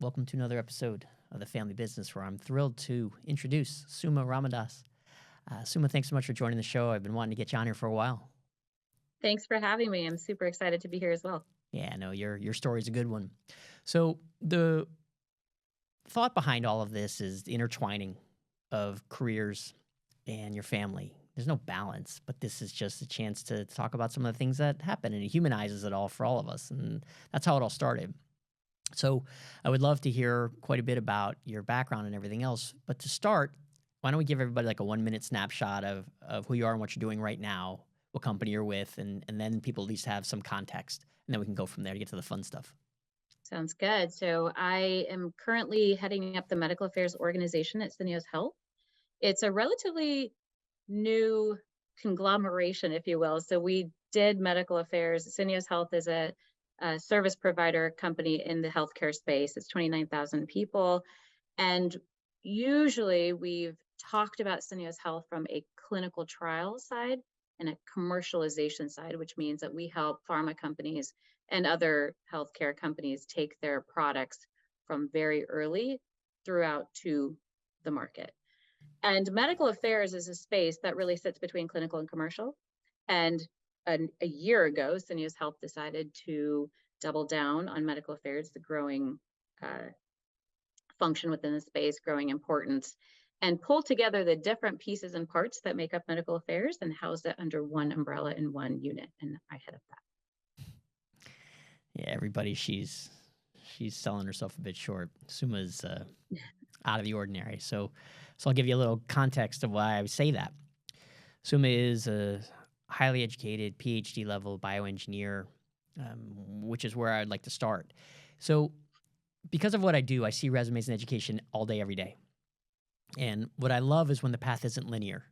Welcome to another episode of the Family Business, where I'm thrilled to introduce Suma Ramadas. Suma, thanks so much for joining the show. I've been wanting to get you on here for a while. Thanks for having me. I'm super excited to be here as well. Yeah, no, your story's a good one. So the thought behind all of this is the intertwining of careers and your family. There's no balance, but this is just a chance to talk about some of the things that happen, and it humanizes it all for all of us. And that's how it all started. So I would love to hear quite a bit about your background and everything else. But to start, why don't we give everybody like a 1 minute snapshot of who you are and what you're doing right now, what company you're with, and then people at least have some context. And then we can go from there to get to the fun stuff. Sounds good. So I am currently heading up the medical affairs organization at Syneos Health. It's a relatively new conglomeration, if you will. So we did medical affairs. Syneos Health is a service provider company in the healthcare space. It's 29,000 people. And usually we've talked about Syneos Health from a clinical trial side and a commercialization side, which means that we help pharma companies and other healthcare companies take their products from very early throughout to the market. And medical affairs is a space that really sits between clinical and commercial. And a year ago, Syneos Health decided to double down on medical affairs, the growing function within the space, growing importance, and pull together the different pieces and parts that make up medical affairs and house it under one umbrella in one unit. And I head up that. Yeah, everybody, she's selling herself a bit short. Suma's out of the ordinary. So I'll give you a little context of why I would say that. Suma is a highly educated PhD level bioengineer, which is where I'd like to start. So because of what I do, I see resumes in education all day, every day. And what I love is when the path isn't linear.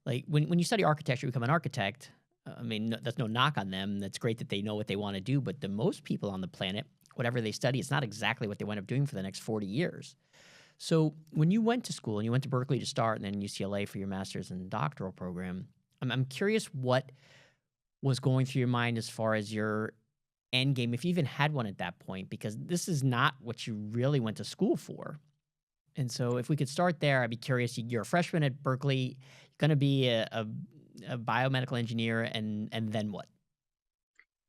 Like when you study architecture, you become an architect. I mean, that's no knock on them. That's great that they know what they want to do. But the most people on the planet, whatever they study, it's not exactly what they wind up doing for the next 40 years. So when you went to school and you went to Berkeley to start and then UCLA for your master's and doctoral program, I'm curious what was going through your mind as far as your end game, if you even had one at that point, because this is not what you really went to school for. And so if we could start there, I'd be curious. You're a freshman at Berkeley, going to be a biomedical engineer, and then what?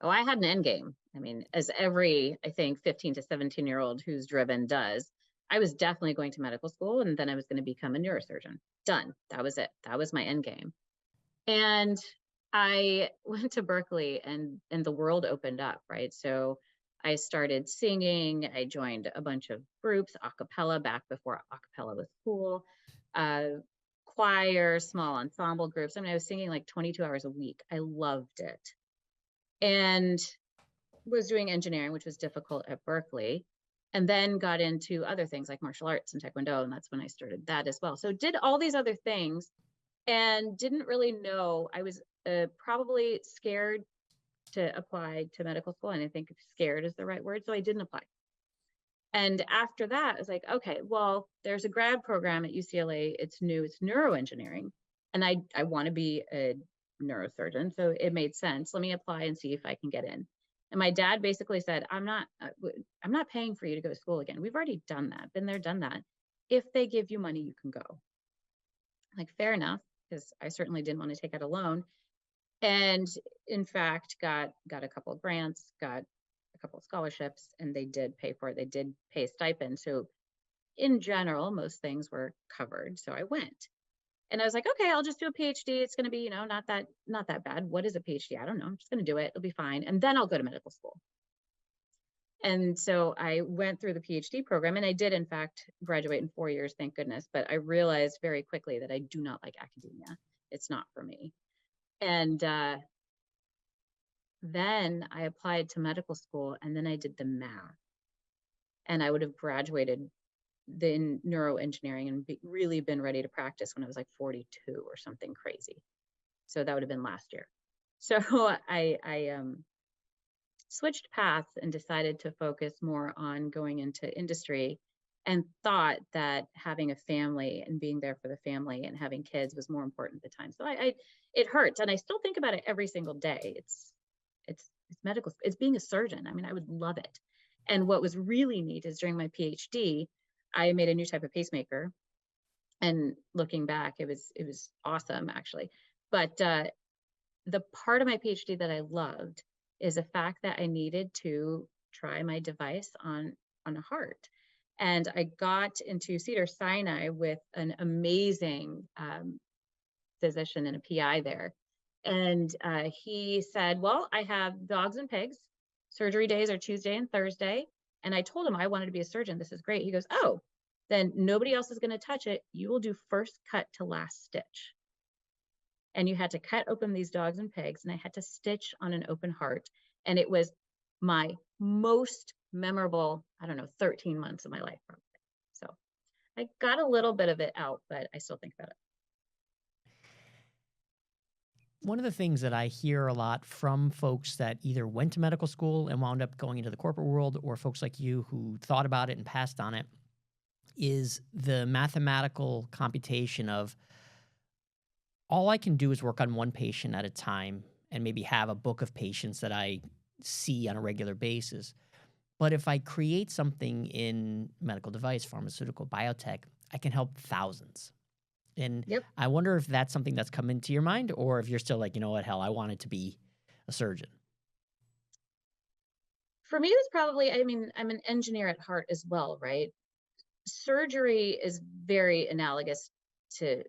Oh, I had an end game. I mean, as every, I think, 15 to 17-year-old who's driven does. I was definitely going to medical school, and then I was going to become a neurosurgeon. Done. That was it. That was my end game. And I went to Berkeley, and the world opened up, right? So I started singing. I joined a bunch of groups, a cappella, back before a cappella was cool, choir, small ensemble groups. I mean, I was singing like 22 hours a week. I loved it. And was doing engineering, which was difficult at Berkeley, and then got into other things like martial arts and taekwondo. And that's when I started that as well. So did all these other things and didn't really know. I was probably scared to apply to medical school. And I think scared is the right word. So I didn't apply. And after that, I was like, okay, well, there's a grad program at UCLA. It's new, it's neuroengineering. And I want to be a neurosurgeon. So it made sense. Let me apply and see if I can get in. And my dad basically said, I'm not paying for you to go to school again. We've already done that, been there, done that. If they give you money, you can go. Like, fair enough, because I certainly didn't want to take out a loan. And in fact, got a couple of grants, got a couple of scholarships, and they did pay for it. They did pay a stipend. So in general, most things were covered. So I went. And I was like, okay, I'll just do a PhD. It's going to be, not that bad. What is a PhD? I don't know. I'm just going to do it. It'll be fine. And then I'll go to medical school. And so I went through the PhD program, and I did, in fact, graduate in 4 years, thank goodness. But I realized very quickly that I do not like academia. It's not for me. And then I applied to medical school, and then I did the math. And I would have graduated in neuroengineering and really been ready to practice when I was like 42 or something crazy. So that would have been last year. So I switched paths and decided to focus more on going into industry, and thought that having a family and being there for the family and having kids was more important at the time. So it hurts. And I still think about it every single day. It's medical, it's being a surgeon. I mean, I would love it. And what was really neat is during my PhD, I made a new type of pacemaker. And looking back, it was awesome actually. But the part of my PhD that I loved is the fact that I needed to try my device on a heart. And I got into Cedar Sinai with an amazing physician and a PI there. And he said, well, I have dogs and pigs. Surgery days are Tuesday and Thursday. And I told him I wanted to be a surgeon. This is great. He goes, oh, then nobody else is going to touch it. You will do first cut to last stitch. And you had to cut open these dogs and pigs, and I had to stitch on an open heart. And it was my most memorable, I don't know, 13 months of my life, probably. So I got a little bit of it out, but I still think about it. One of the things that I hear a lot from folks that either went to medical school and wound up going into the corporate world, or folks like you who thought about it and passed on it, is the mathematical computation of all I can do is work on one patient at a time and maybe have a book of patients that I see on a regular basis. But if I create something in medical device, pharmaceutical, biotech, I can help thousands. And Yep. I wonder if that's something that's come into your mind, or if you're still like, you know what, hell, I wanted to be a surgeon. For me, it was probably, I mean, I'm an engineer at heart as well, right? Surgery is very analogous to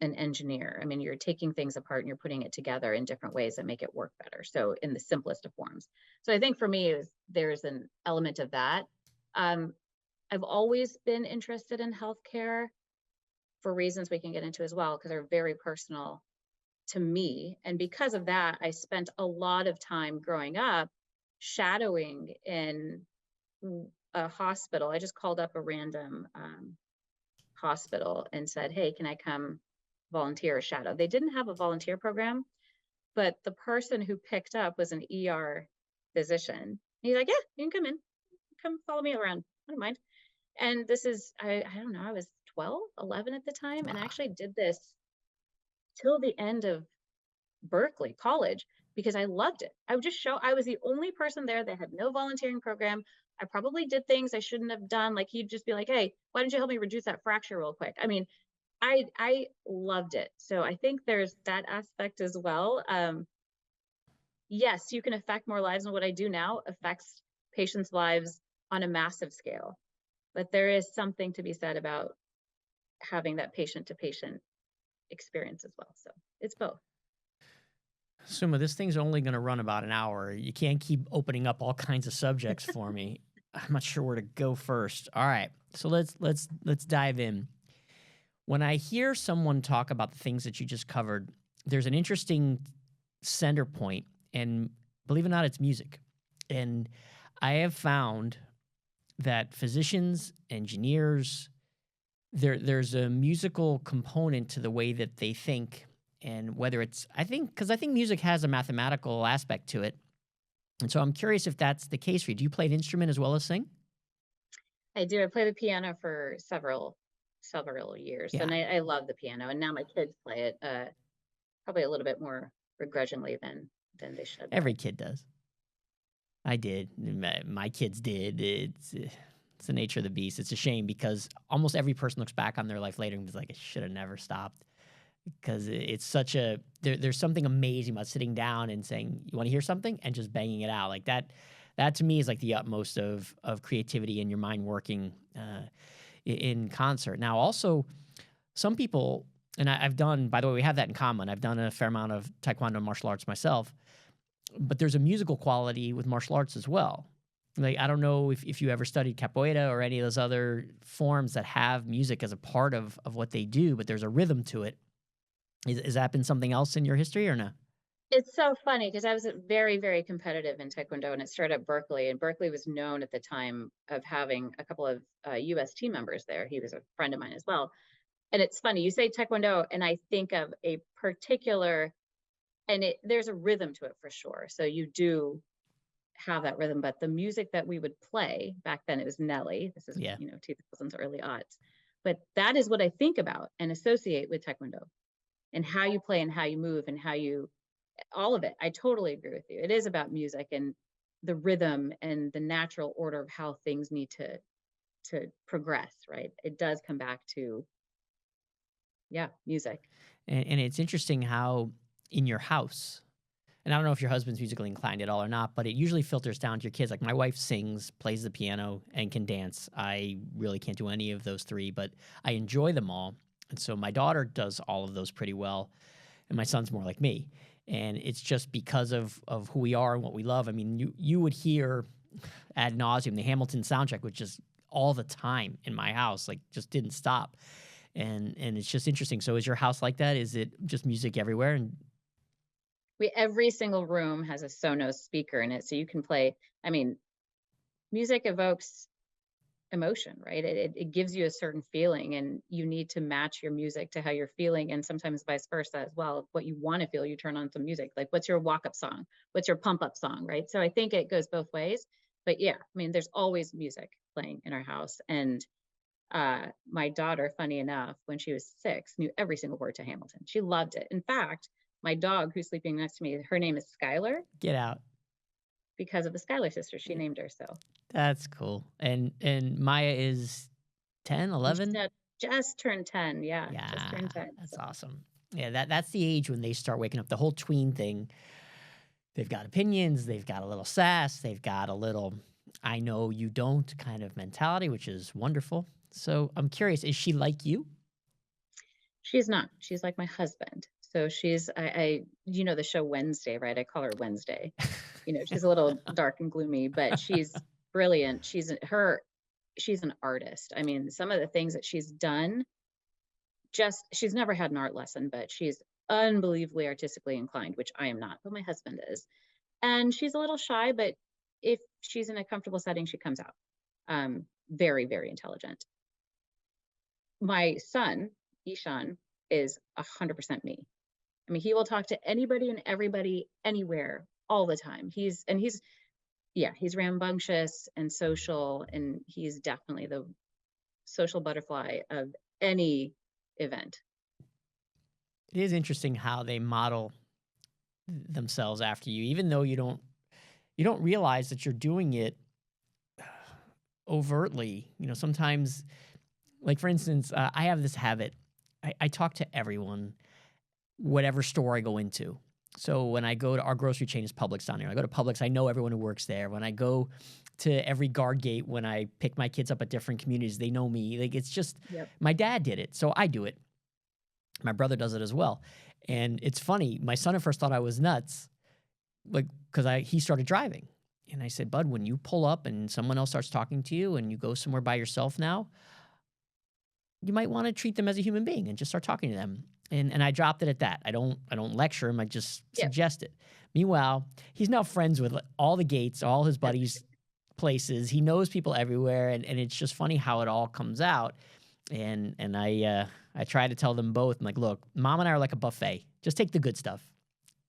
an engineer. I mean, you're taking things apart and you're putting it together in different ways that make it work better. So in the simplest of forms. So I think for me, there's an element of that. Um, I've always been interested in healthcare for reasons we can get into as well, because they're very personal to me. And because of that, I spent a lot of time growing up shadowing in a hospital. I just called up a random hospital and said, hey, can I come volunteer or shadow? They didn't have a volunteer program, but the person who picked up was an ER physician. He's like, yeah, you can come in, come follow me around. I don't mind. And this is, I don't know, I was 12, 11 at the time. And I Wow. actually did this till the end of Berkeley College because I loved it. I would just show, I was the only person there that had no volunteering program. I probably did things I shouldn't have done. Like he'd just be like, hey, why don't you help me reduce that fracture real quick? I mean, I loved it. So I think there's that aspect as well. Yes, you can affect more lives, and what I do now affects patients' lives on a massive scale. But there is something to be said about having that patient to patient experience as well. So it's both. Suma, this thing's only going to run about an hour. You can't keep opening up all kinds of subjects for me. I'm not sure where to go first. All right, so let's dive in. When I hear someone talk about the things that you just covered, there's an interesting center point, and believe it or not, it's music. And I have found that physicians, engineers, there's a musical component to the way that they think, and whether it's because I think music has a mathematical aspect to it, and so I'm curious if that's the case for you. Do you play an instrument as well as sing? I do. I play the piano for several years, Yeah, and I love the piano. And now my kids play it, probably a little bit more begrudgingly than they should. But every kid does. I did. My kids did. It's the nature of the beast. It's a shame because almost every person looks back on their life later and is like, I should have never stopped. Because it's such a there's something amazing about sitting down and saying, you want to hear something, and just banging it out like that. That to me is like the utmost of creativity and your mind working in concert. Now, also, some people, and I've done. By the way, we have that in common. I've done a fair amount of taekwondo and martial arts myself, but there's a musical quality with martial arts as well. Like, I don't know if you ever studied capoeira or any of those other forms that have music as a part of what they do, but there's a rhythm to it. Is that been something else in your history or no? it's so funny because I was very, very competitive in Taekwondo, and it started at Berkeley. And Berkeley was known at the time of having a couple of US team members there. He was a friend of mine as well. And it's funny, you say Taekwondo, and I think of a particular, and there's a rhythm to it for sure. So you do have that rhythm, but the music that we would play back then, it was Nelly. This is, Yeah. 2000s, early aughts. But that is what I think about and associate with Taekwondo, and how you play and how you move and how you, all of it. I totally agree with you. It is about music. And the rhythm and the natural order of how things need to progress, right? It does come back to, yeah, music. And it's interesting how in your house, and I don't know if your husband's musically inclined at all or not, but it usually filters down to your kids. Like my wife sings, plays the piano, and can dance. I really can't do any of those three, but I enjoy them all. And so my daughter does all of those pretty well, and my son's more like me. And it's just because of who we are and what we love. I mean, you would hear ad nauseum the Hamilton soundtrack, which is all the time in my house, like just didn't stop. And it's just interesting. So is your house like that? Is it just music everywhere? And Every single room has a Sonos speaker in it, so you can play. I mean, music evokes emotion, right? It gives you a certain feeling, and you need to match your music to how you're feeling, and sometimes vice versa as well. What you want to feel, you turn on some music. Like, what's your walk up song? What's your pump up song, right? So I think it goes both ways. But yeah, I mean, there's always music playing in our house, and my daughter, funny enough, when she was 6, knew every single word to Hamilton. She loved it. In fact, my dog, who's sleeping next to me, her name is Skylar get out. because of the Skylar sisters. She Yeah, named her so. that's cool. And Maya is 10, And she 11. just turned 10. Yeah, just Yeah, turned 10. that's So awesome. Yeah, that's the age when they start waking up. The whole tween thing. They've got opinions, they've got a little sass, they've got a little I know you don't kind of mentality, which is wonderful. So I'm curious, is she like you? she's not. She's like my husband. So you know, the show Wednesday, right? I call her Wednesday. You know, she's a little dark and gloomy, but she's brilliant. She's an artist. I mean, some of the things that she's done, just she's never had an art lesson, but she's unbelievably artistically inclined, which I am not, but my husband is. And she's a little shy, but if she's in a comfortable setting, she comes out. Very, very intelligent. My son, Ishan, is 100% me. I mean, he will talk to anybody and everybody anywhere all the time. He's rambunctious and social, and he's definitely the social butterfly of any event. It is interesting how they model themselves after you, even though you don't realize that you're doing it overtly. You know, sometimes, like for instance, I have this habit. I talk to everyone, whatever store I go into. So when I go to our grocery chain is Publix down here. I go to Publix, I know everyone who works there. When I go to every guard gate, when I pick my kids up at different communities, they know me. Like it's just Yep. my dad did it, so I do it. My brother does it as well. And it's funny, my son at first thought I was nuts, like because I he started driving. And I said, Bud, when you pull up and someone else starts talking to you and you go somewhere by yourself now, you might want to treat them as a human being and just start talking to them. And I dropped it at that. I don't lecture him. I just Yep. suggest it. Meanwhile, he's now friends with all the gates, all his buddies' places. He knows people everywhere, and it's just funny how it all comes out. And I try to tell them both. I'm like, look, mom and I are like a buffet. Just take the good stuff.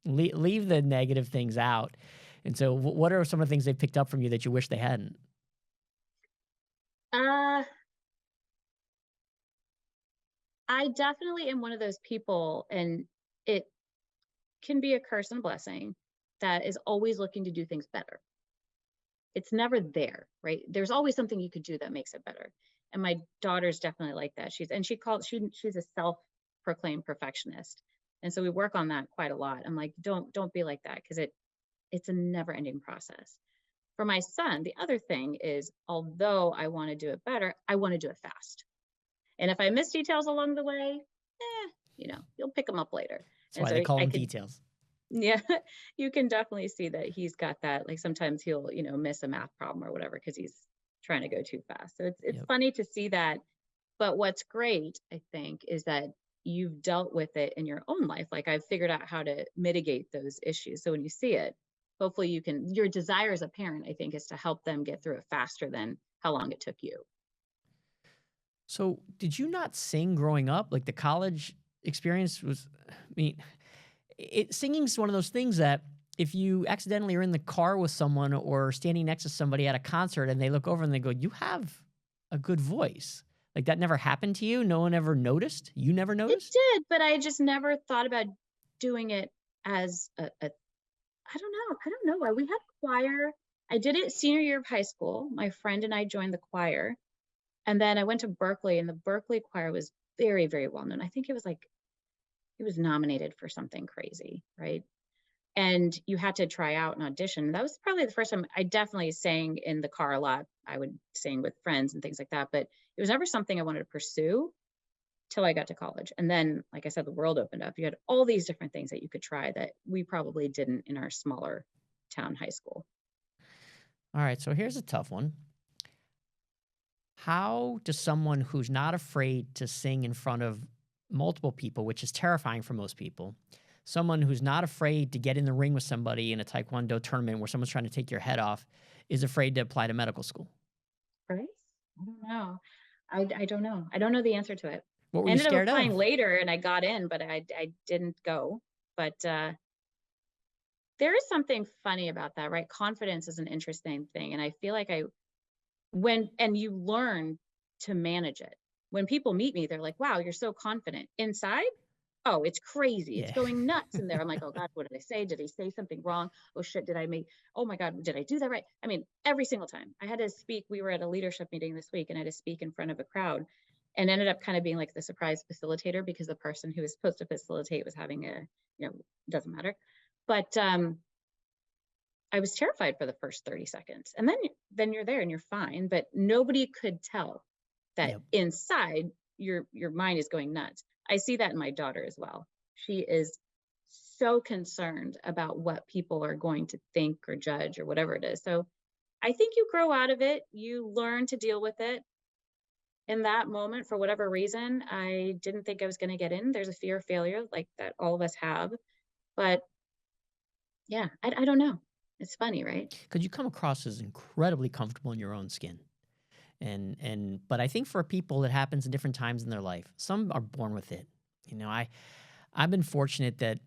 Leave the negative things out. And so, what are some of the things they picked up from you that you wish they hadn't? Uh, I definitely am one of those people, and it can be a curse and a blessing, that is always looking to do things better. It's never there, right? There's always something you could do that makes it better. And my daughter's definitely like that. She's a self-proclaimed perfectionist. And so we work on that quite a lot. I'm like, don't be like that, because it's a never-ending process. For my son, the other thing is, although I want to do it better, I want to do it fast. And if I miss details along the way, you'll pick them up later. That's And why so they call I them could, details. yeah, you can definitely see that he's got that. Like sometimes he'll, miss a math problem or whatever because he's trying to go too fast. So it's Yep. funny to see that. But what's great, I think, is that you've dealt with it in your own life. Like I've figured out how to mitigate those issues. So when you see it, hopefully your desire as a parent, I think, is to help them get through it faster than how long it took you. So, did you not sing growing up? Like the college experience was, I mean, singing's one of those things that if you accidentally are in the car with someone or standing next to somebody at a concert and they look over and they go, "You have a good voice." Like that never happened to you? No one ever noticed? You never It noticed? did, but I just never thought about doing it as a I don't know. We had choir. I did it senior year of high school. My friend and I joined the choir. And then I went to Berkeley, and the Berkeley choir was very, very well known. I think it was like, it was nominated for something crazy, right? And you had to try out and audition. That was probably the first time I definitely sang in the car a lot. I would sing with friends and things like that, but it was never something I wanted to pursue till I got to college. And then, like I said, the world opened up. You had all these different things that you could try that we probably didn't in our smaller town high school. All right, so here's a tough one. How does someone who's not afraid to sing in front of multiple people, which is terrifying for most people, someone who's not afraid to get in the ring with somebody in a taekwondo tournament where someone's trying to take your head off, is afraid to apply to medical school? Right? I don't know. I don't know. I don't know the answer to it. What were I you ended up scared applying of? later and I got in, but I didn't go. But there is something funny about that, right? Confidence is an interesting thing. And I feel like and you learn to manage it. When people meet me, they're like, wow, you're so confident. Inside, oh, it's crazy. It's Yeah. going nuts in there. I'm like, oh God, what did I say? Did I say something wrong? Oh shit, oh my God, did I do that right? I mean, every single time I had to speak, we were at a leadership meeting this week and I had to speak in front of a crowd and ended up kind of being like the surprise facilitator because the person who was supposed to facilitate was having doesn't matter. But I was terrified for the first 30 seconds. And then you're there and you're fine, but nobody could tell that Yep. inside your mind is going nuts. I see that in my daughter as well. She is so concerned about what people are going to think or judge or whatever it is. So I think you grow out of it. You learn to deal with it. In that moment, for whatever reason, I didn't think I was going to get in. There's a fear of failure like that all of us have. But yeah, I don't know. It's funny, right? Because you come across as incredibly comfortable in your own skin. But I think for people it happens in different times in their life. Some are born with it. I've been fortunate that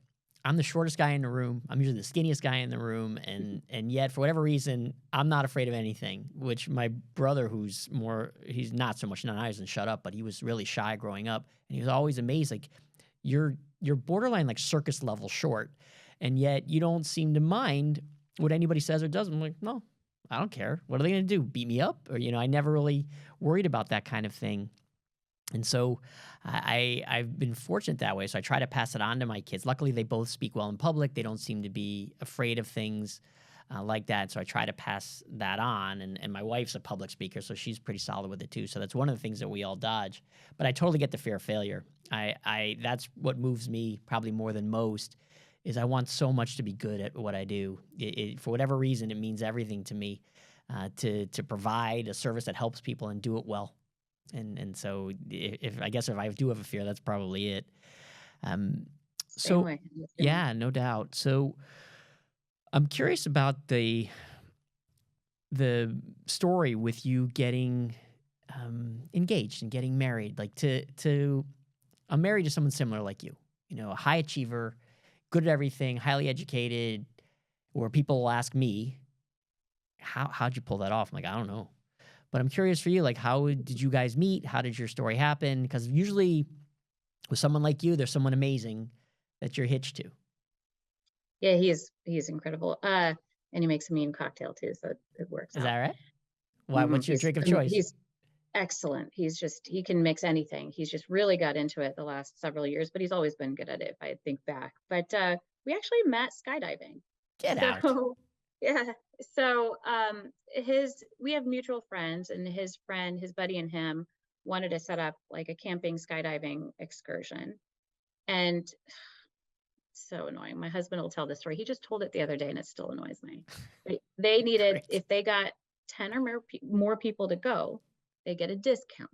I'm the shortest guy in the room. I'm usually the skinniest guy in the room, and yet for whatever reason, I'm not afraid of anything. Which my brother, he's not so much. Not I doesn't shut up, but he was really shy growing up, and he was always amazed. Like you're borderline like circus level short, and yet you don't seem to mind what anybody says or does. I'm like, no, I don't care. What are they going to do? Beat me up? Or I never really worried about that kind of thing. And so I've been fortunate that way. So I try to pass it on to my kids. Luckily, they both speak well in public. They don't seem to be afraid of things like that. So I try to pass that on. And my wife's a public speaker, so she's pretty solid with it too. So that's one of the things that we all dodge. But I totally get the fear of failure. That's what moves me probably more than most. Is I want so much to be good at what I do. For whatever reason, it means everything to me to provide a service that helps people and do it well. And so if I guess if I do have a fear, that's probably it. Um, Same so way. Same way. yeah, no doubt. So I'm curious about the story with you getting engaged and getting married. Like I'm married to someone similar like you. A high achiever, good at everything, highly educated. Where people will ask me, how'd you pull that off? I'm like, I don't know. But I'm curious for you, like, how did you guys meet? How did your story happen? Because usually with someone like you, there's someone amazing that you're hitched to. Yeah, he's incredible. And he makes a mean cocktail too, so it works Is out. that right? Why? What's your drink of choice? He's excellent. He can mix anything. He's just really got into it the last several years, but he's always been good at it if I think back. But we actually met skydiving. Get out. So yeah. So we have mutual friends, and his buddy and him wanted to set up like a camping skydiving excursion. And so annoying. My husband will tell this story. He just told it the other day and it still annoys me. They needed, Great. if they got 10 or more people to go, they get a discount.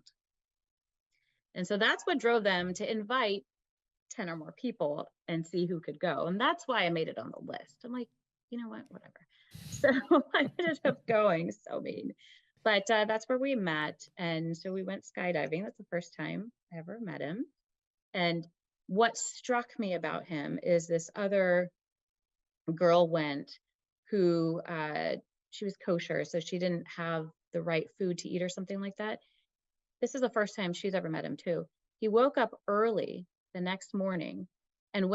And so that's what drove them to invite 10 or more people and see who could go. And that's why I made it on the list. I'm like, you know what, whatever. So I ended up going, so mean. But that's where we met. And so we went skydiving. That's the first time I ever met him. And what struck me about him is this other girl went who she was kosher, so she didn't have the right food to eat or something like that. This is the first time she's ever met him too. He woke up early the next morning and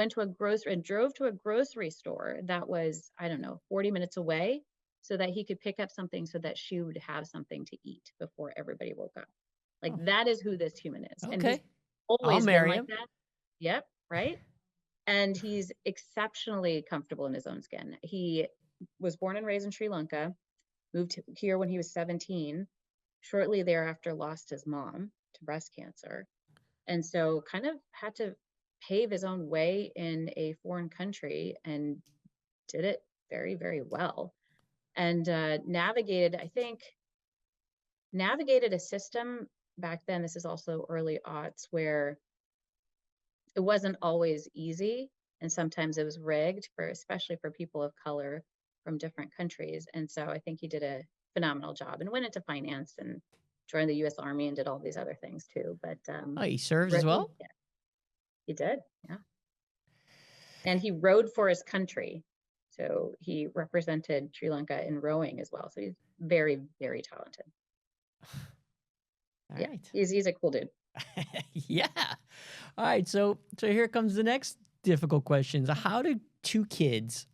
drove to a grocery store that was, I don't know, 40 minutes away so that he could pick up something so that she would have something to eat before everybody woke up. Like, Oh, that is who this human is. And he's okay. I'll always been marry like him. that. Yep. Right. And he's exceptionally comfortable in his own skin. He was born and raised in Sri Lanka, moved here when he was 17, shortly thereafter lost his mom to breast cancer. And so kind of had to pave his own way in a foreign country and did it very, very well. And navigated a system back then. This is also early aughts where it wasn't always easy. And sometimes it was rigged for, especially for people of color from different countries. And so I think he did a phenomenal job and went into finance and joined the US Army and did all these other things too. But Oh, he serves as really, well? yeah, he did. Yeah. And he rowed for his country. So he represented Sri Lanka in rowing as well. So he's very, very talented. All Yeah. right. He's a cool dude. Yeah. All right. So here comes the next difficult questions. How do two kids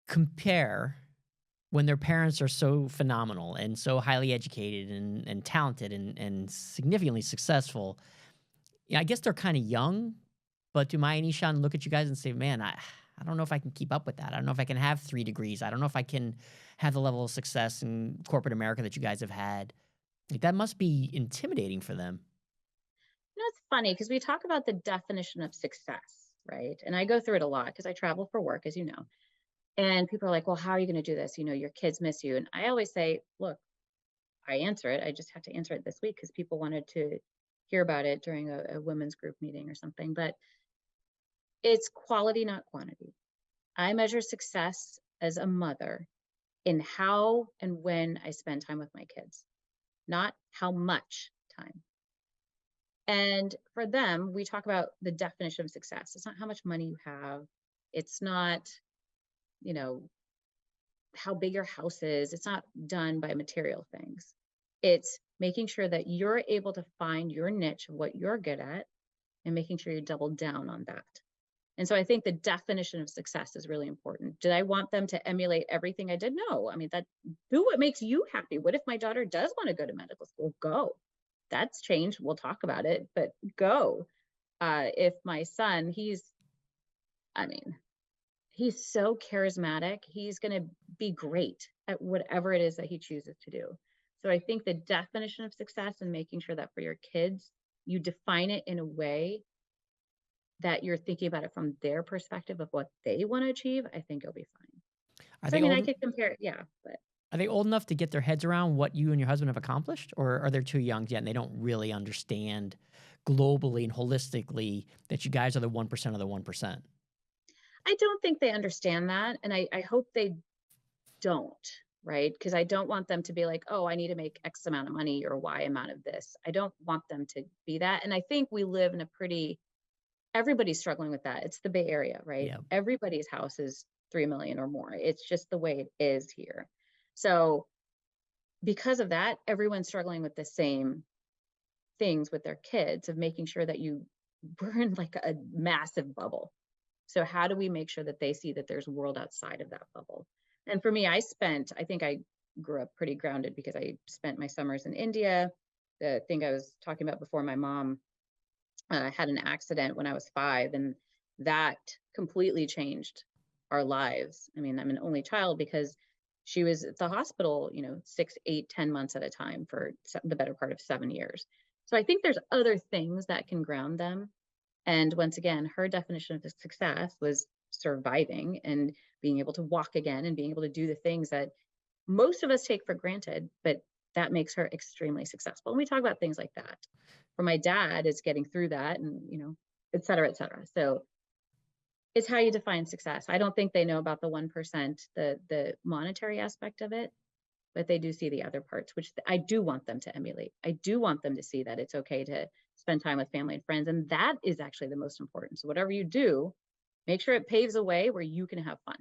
compare when their parents are so phenomenal and so highly educated and talented and significantly successful? Yeah, I guess they're kind of young, but do Maya and Ishan look at you guys and say, man, I don't know if I can keep up with that. I don't know if I can have 3 degrees. I don't know if I can have the level of success in corporate America that you guys have had. Like, that must be intimidating for them. It's funny because we talk about the definition of success, right? And I go through it a lot because I travel for work, as you know. And people are like, well, how are you going to do this? Your kids miss you. And I always say, look, I answer it. I just have to answer it this week because people wanted to hear about it during a women's group meeting or something. But it's quality, not quantity. I measure success as a mother in how and when I spend time with my kids, not how much time. And for them, we talk about the definition of success. It's not how much money you have. It's not, you know, how big your house is. It's not done by material things. It's making sure that you're able to find your niche of what you're good at and making sure you double down on that. And so I think the definition of success is really important. Did I want them to emulate everything I did? No. I mean, that do what makes you happy. What if my daughter does want to go to medical school? Go. That's changed. We'll talk about it, but go. If my son, I mean, he's so charismatic. He's going to be great at whatever it is that he chooses to do. So I think the definition of success and making sure that for your kids, you define it in a way that you're thinking about it from their perspective of what they want to achieve, I think you'll be fine. Are So, I they mean, I old? could compare, yeah, but Are they old enough to get their heads around what you and your husband have accomplished, or are they too young yet and they don't really understand globally and holistically that you guys are the 1% of the 1%? I don't think they understand that. And I hope they don't, right? Because I don't want them to be like, oh, I need to make X amount of money or Y amount of this. I don't want them to be that. And I think we live in everybody's struggling with that. It's the Bay Area, right? Yeah. Everybody's house is 3 million or more. It's just the way it is here. So because of that, everyone's struggling with the same things with their kids of making sure that we're in like a massive bubble. So how do we make sure that they see that there's a world outside of that bubble? And for me, I think I grew up pretty grounded because I spent my summers in India. The thing I was talking about before, my mom had an accident when I was 5, and that completely changed our lives. I mean, I'm an only child because she was at the hospital, 6, 8, 10 months at a time for the better part of 7 years. So I think there's other things that can ground them. And once again, her definition of success was surviving and being able to walk again and being able to do the things that most of us take for granted, but that makes her extremely successful. And we talk about things like that. For my dad, it's getting through that and, et cetera, et cetera. So it's how you define success. I don't think they know about the 1%, the monetary aspect of it, but they do see the other parts, which I do want them to emulate. I do want them to see that it's okay to spend time with family and friends. And that is actually the most important. So whatever you do, make sure it paves a way where you can have fun.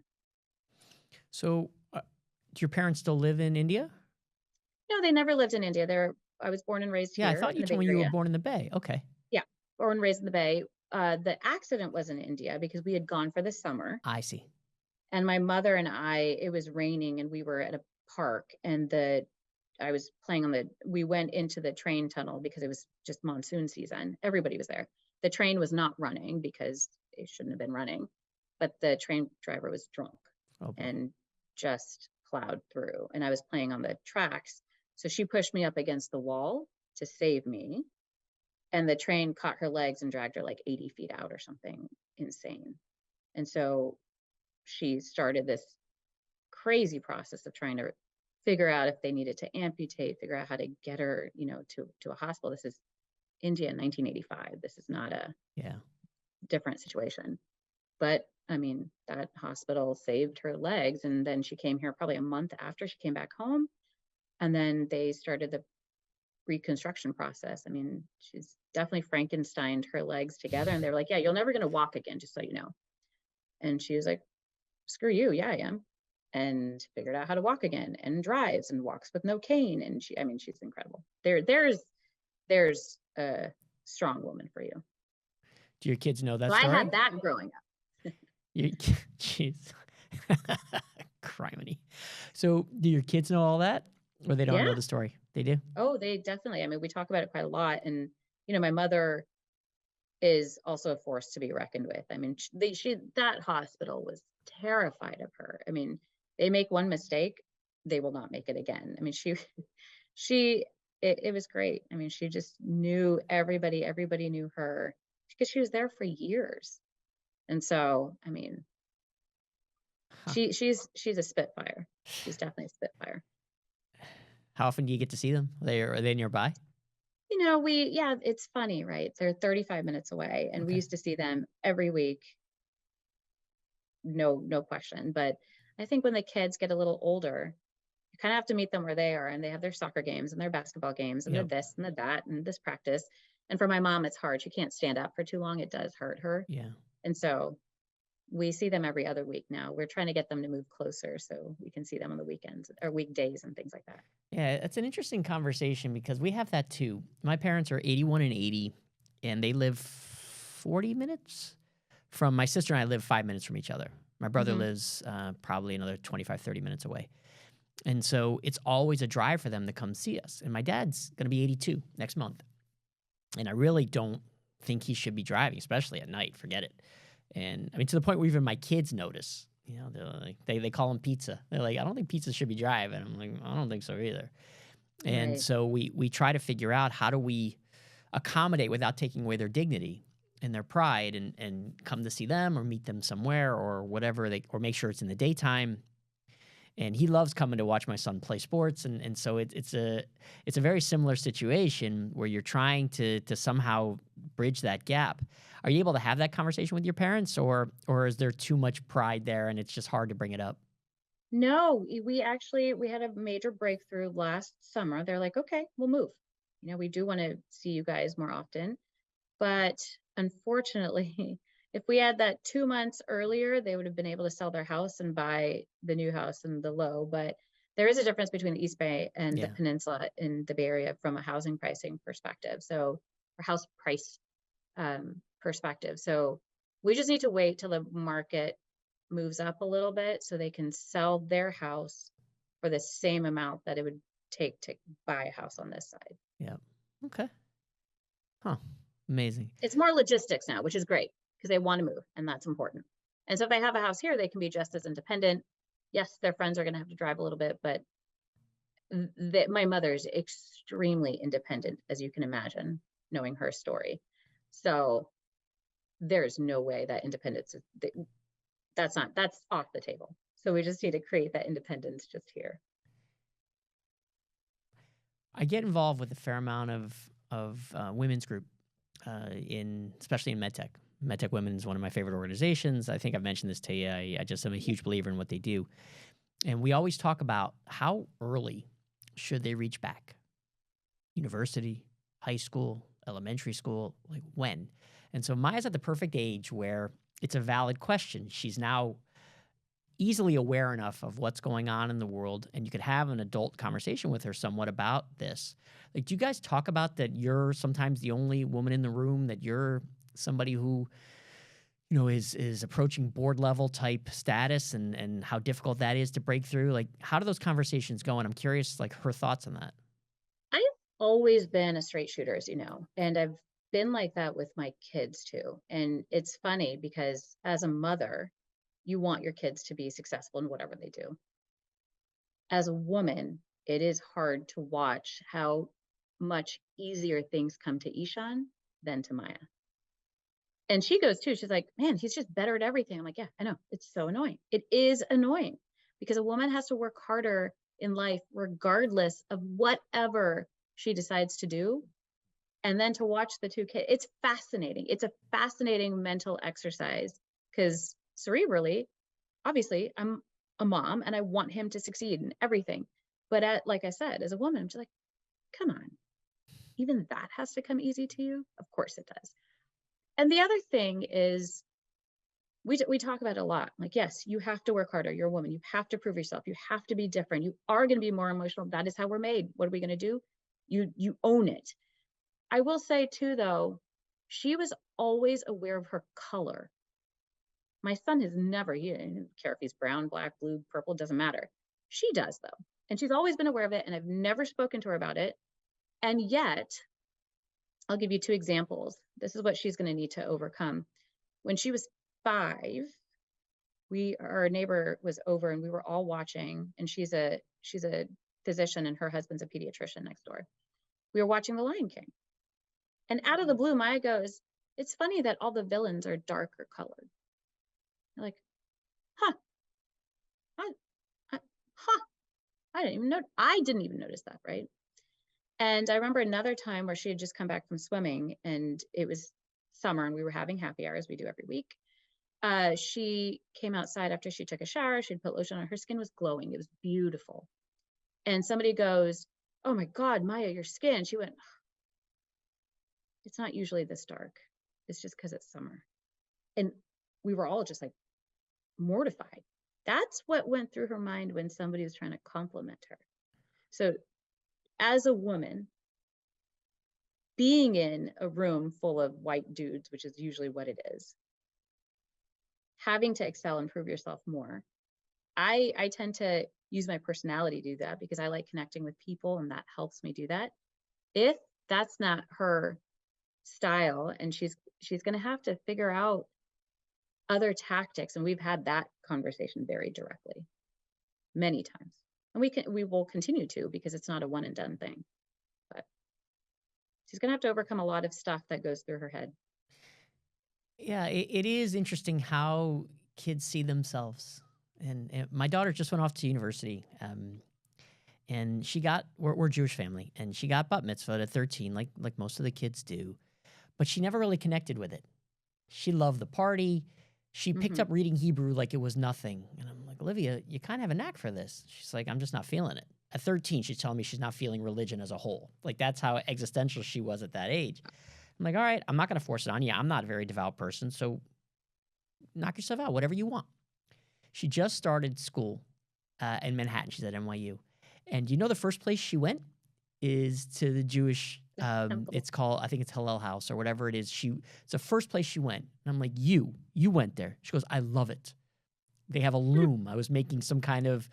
So, do your parents still live in India? No, they never lived in India. I was born and raised Yeah, I here thought in you the told Bay me you were Area. born in the Bay. Okay. Yeah, born and raised in the Bay. The accident was in India because we had gone for the summer. I see. And my mother and it was raining and we were at a park, and I was playing we went into the train tunnel because it was just monsoon season. Everybody was there. The train was not running because it shouldn't have been running, but the train driver was drunk Oh boy. and just plowed through. And I was playing on the tracks. So she pushed me up against the wall to save me. And the train caught her legs and dragged her like 80 feet out or something insane. And so she started this crazy process of trying to figure out if they needed to amputate, figure out how to get her, to a hospital. This is India in 1985. This is not a Yeah. different situation. But I mean, that hospital saved her legs. And then she came here probably a month after she came back home. And then they started the reconstruction process. I mean, she's definitely Frankensteined her legs together. And they were like, yeah, you're never going to walk again, just so you know. And she was like, screw you. Yeah, I am. And figured out how to walk again and drives and walks with no cane. And she's incredible. There's a strong woman for you. Do your kids know that So I story? had that growing up. Jeez. Criminy. So do your kids know all that, or they don't know Yeah. the story? They do? Oh, they definitely. I mean, we talk about it quite a lot. And, my mother is also a force to be reckoned with. I mean, that hospital was terrified of her. I mean, they make one mistake, they will not make it again. I mean, it was great. I mean, she just knew everybody knew her because she was there for years. And so, I mean, Huh. she's a spitfire. She's definitely a spitfire. How often do you get to see them? Are they nearby? It's funny, right? They're 35 minutes away, and we Okay. used to see them every week. No question. But I think when the kids get a little older, you kind of have to meet them where they are, and they have their soccer games and their basketball games and Yep. their this and their that and this practice. And for my mom, it's hard. She can't stand up for too long. It does hurt her. Yeah. And so we see them every other week now. We're trying to get them to move closer so we can see them on the weekends or weekdays and things like that. Yeah, it's an interesting conversation because we have that too. My parents are 81 and 80, and they live 40 minutes from my sister and I live 5 minutes from each other. My brother Mhm. lives probably another 25, 30 minutes away. And so it's always a drive for them to come see us. And my dad's going to be 82 next month. And I really don't think he should be driving, especially at night. Forget it. And I mean, to the point where even my kids notice, they're like, they call him pizza. They're like, I don't think pizza should be driving. I'm like, I don't think so either. And Right. so we try to figure out how do we accommodate without taking away their dignity and their pride and come to see them or meet them somewhere or whatever or make sure it's in the daytime. And he loves coming to watch my son play sports, and so it's a very similar situation where you're trying to somehow bridge that gap. Are you able to have that conversation with your parents, or is there too much pride there and it's just hard to bring it up? No, we had a major breakthrough last summer. They're like, okay, we'll move. We do want to see you guys more often. But unfortunately, if we had that 2 months earlier, they would have been able to sell their house and buy the new house in the low. But there is a difference between the East Bay and the Yeah, peninsula in the Bay Area from a housing pricing perspective. So, or house price perspective. So we just need to wait till the market moves up a little bit so they can sell their house for the same amount that it would take to buy a house on this side. yeah, okay, huh, amazing. It's more logistics now, which is great because they want to move, and that's important. And so if they have a house here, they can be just as independent. Yes, their friends are going to have to drive a little bit, but my mother's extremely independent, as you can imagine, knowing her story. So there's no way that independence is that's off the table. So we just need to create that independence just here. I get involved with a fair amount of women's group especially in medtech. MedTech Women is one of my favorite organizations. I think I've mentioned this to you. I just am a huge believer in what they do. And we always talk about how early should they reach back? University, high school, elementary school, like when? And so Maya's at the perfect age where it's a valid question. She's now easily aware enough of what's going on in the world, and you could have an adult conversation with her somewhat about this. Like, do you guys talk about that you're sometimes the only woman in the room, that you're somebody who is approaching board level type status and how difficult that is to break through? Like, how do those conversations go? And I'm curious, like, her thoughts on that. I've always been a straight shooter, as you know, and I've been like that with my kids too. And it's funny because as a mother, you want your kids to be successful in whatever they do. As a woman, it is hard to watch how much easier things come to Ishan than to Maya. And she goes too. She's like, man, he's just better at everything. I'm like, yeah, I know. It's so annoying. It is annoying because a woman has to work harder in life, regardless of whatever she decides to do. And then to watch the two kids, it's fascinating. It's a fascinating mental exercise because cerebrally, obviously, I'm a mom and I want him to succeed in everything. But like I said, as a woman, I'm just like, come on, even that has to come easy to you? Of course it does. And the other thing is, we talk about it a lot. Like, yes, you have to work harder. You're a woman. You have to prove yourself. You have to be different. You are going to be more emotional. That is how we're made. What are we going to do? You own it. I will say too, though, she was always aware of her color. My son has never, he didn't care if he's brown, black, blue, purple, doesn't matter. She does though. And she's always been aware of it. And I've never spoken to her about it. And yet, I'll give you two examples. This is what she's going to need to overcome. When she was 5, our neighbor was over and we were all watching, and she's a physician and her husband's a pediatrician next door. We were watching The Lion King. And out of the blue, Maya goes, it's funny that all the villains are darker colored. I'm like, huh, huh. I didn't even notice that, right? And I remember another time where she had just come back from swimming and it was summer and we were having happy hours, we do every week. She came outside after she took a shower. She'd put lotion on. Her skin was glowing. It was beautiful. And somebody goes, oh my God, Maya, your skin. She went, it's not usually this dark. It's just because it's summer. And we were all just like mortified. That's what went through her mind when somebody was trying to compliment her. So as a woman, being in a room full of white dudes, which is usually what it is, having to excel and prove yourself more. I tend to use my personality to do that because I like connecting with people and that helps me do that. If that's not her style and she's going to have to figure out other tactics, and we've had that conversation very directly many times. And we will continue to because it's not a one and done thing. But she's going to have to overcome a lot of stuff that goes through her head. Yeah, it is interesting how kids see themselves. And my daughter just went off to university, and we're a Jewish family, and she got bat mitzvah at 13, like most of the kids do, but she never really connected with it. She loved the party. She picked up reading Hebrew like it was nothing. And I'm like, Olivia, you kind of have a knack for this. She's like, I'm just not feeling it. At 13, she's telling me she's not feeling religion as a whole. Like, that's how existential she was at that age. I'm like, all right, I'm not going to force it on you. I'm not a very devout person, so knock yourself out, whatever you want. She just started school in Manhattan. She's at NYU. And you know the first place she went is to the Jewish, it's called, I think it's Hillel House or whatever it is. It's the first place she went. And I'm like, you went there. She goes, I love it. They have a loom. I was making some kind of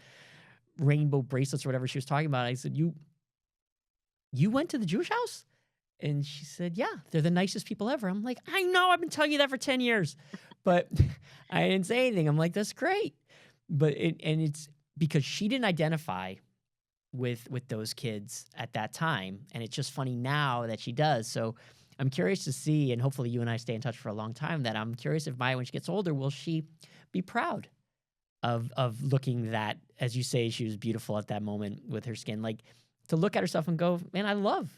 rainbow bracelets or whatever she was talking about. I said, you went to the Jewish house? And she said, yeah, they're the nicest people ever. I'm like, I know, I've been telling you that for 10 years. But I didn't say anything. I'm like, that's great. But it's because she didn't identify with those kids at that time. And it's just funny now that she does. So I'm curious to see, and hopefully you and I stay in touch for a long time, that I'm curious if Maya, when she gets older, will she be proud of looking that, as you say, she was beautiful at that moment with her skin. Like, to look at herself and go, man, I love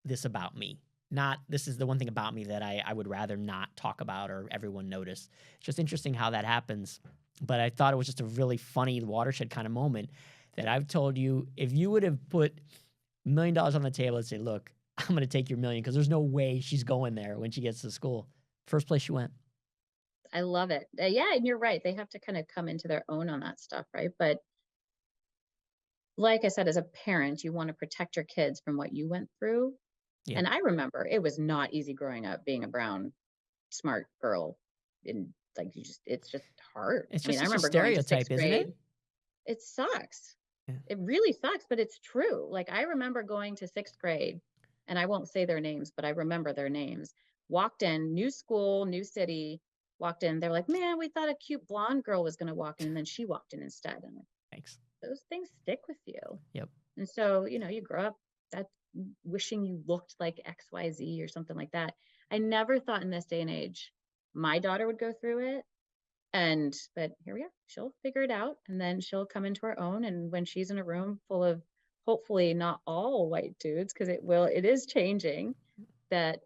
this about me. Not, this is the one thing about me that I would rather not talk about or everyone notice. It's just interesting how that happens. But I thought it was just a really funny watershed kind of moment that I've told you, if you would have put $1 million on the table and say, look, I'm going to take your $1 million, because there's no way she's going there when she gets to school. First place she went. I love it. Yeah, and you're right. They have to kind of come into their own on that stuff, right? But like I said, as a parent, you want to protect your kids from what you went through. Yeah. And I remember it was not easy growing up being a brown, smart girl and like it's just hard. It's I mean, just I such a remember going to stereotype, sixth isn't it? grade. It sucks. Yeah. It really sucks, but it's true. Like, I remember going to sixth grade, and I won't say their names, but I remember their names. Walked in, new school, new city, walked in. They're like, man, we thought a cute blonde girl was going to walk in. And then she walked in instead. And Thanks. those things stick with you. Yep. And so, you grow up that wishing you looked like XYZ or something like that. I never thought in this day and age my daughter would go through it. But here we are. She'll figure it out and then she'll come into her own. And when she's in a room full of hopefully not all white dudes, because it is changing, that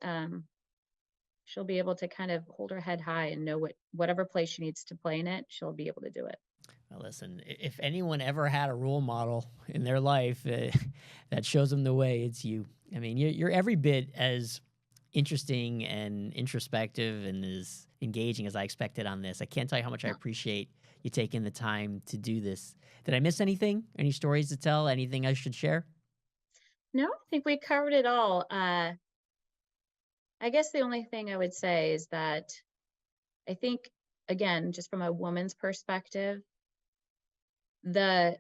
she'll be able to kind of hold her head high and know whatever place she needs to play in it, she'll be able to do it. Well, listen, if anyone ever had a role model in their life that shows them the way, it's you. I mean, you're every bit as interesting and introspective and as engaging as I expected on this. I can't tell you how much I No, appreciate you taking the time to do this. Did I miss anything? Any stories to tell? Anything I should share? no, I think we covered it all. I guess the only thing I would say is that I think, again, just from a woman's perspective, the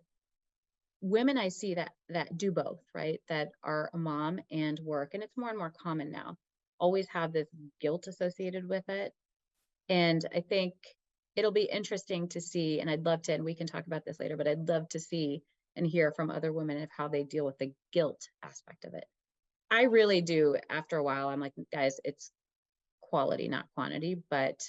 women I see that do both, right? That are a mom and work, and it's more and more common now, always have this guilt associated with it. And I think it'll be interesting to see, and I'd love to, and we can talk about this later, but I'd love to see and hear from other women of how they deal with the guilt aspect of it. I really do. After a while, I'm like, guys, it's quality, not quantity, but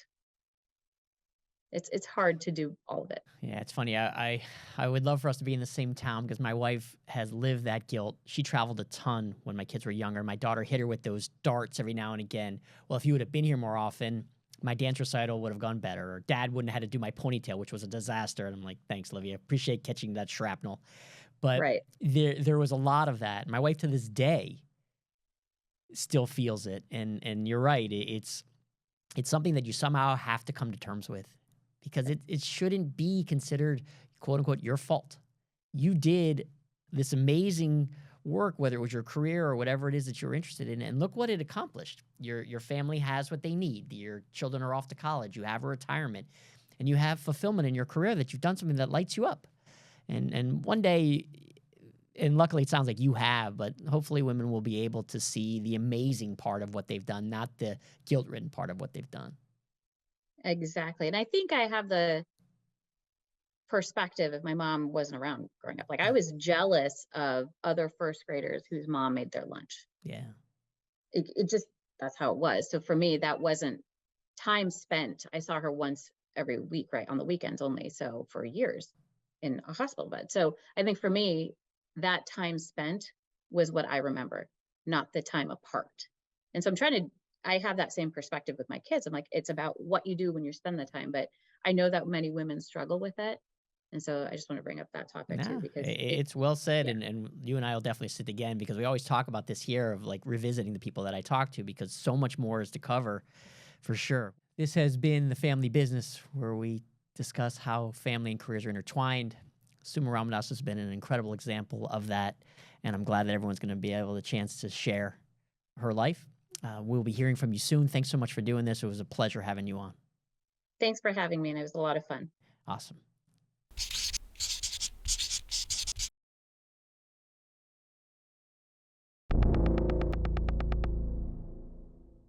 it's hard to do all of it. Yeah, it's funny. I would love for us to be in the same town because my wife has lived that guilt. She traveled a ton when my kids were younger. My daughter hit her with those darts every now and again. Well, if you would have been here more often, my dance recital would have gone better, or dad wouldn't have had to do my ponytail, which was a disaster. And I'm like, thanks, Olivia. Appreciate catching that shrapnel. But Right. there was a lot of that. My wife to this day still feels it. And you're right. It's something that you somehow have to come to terms with because it shouldn't be considered quote unquote your fault. You did this amazing work, whether it was your career or whatever it is that you're interested in, and look what it accomplished. Your family has what they need. Your children are off to college. You have a retirement, and you have fulfillment in your career that you've done something that lights you up. And one day, and luckily it sounds like you have, but hopefully women will be able to see the amazing part of what they've done, not the guilt-ridden part of what they've done. Exactly. And I think I have the perspective if my mom wasn't around growing up. Like, I was jealous of other first graders whose mom made their lunch. Yeah. It just, that's how it was. So for me, that wasn't time spent. I saw her once every week, right? On the weekends only. So for years in a hospital bed. So I think for me, that time spent was what I remember, not the time apart. And so I have that same perspective with my kids. I'm like, it's about what you do when you spend the time. But I know that many women struggle with it. And so I just want to bring up that topic too, No, because it's well said, yeah, and you and I will definitely sit again because we always talk about this here of like revisiting the people that I talk to because so much more is to cover for sure. This has been the family business where we discuss how family and careers are intertwined. Suma Ramadas has been an incredible example of that, and I'm glad that everyone's going to be able to chance to share her life. We'll be hearing from you soon. Thanks so much for doing this. It was a pleasure having you on. thanks for having me. And it was a lot of fun. Awesome.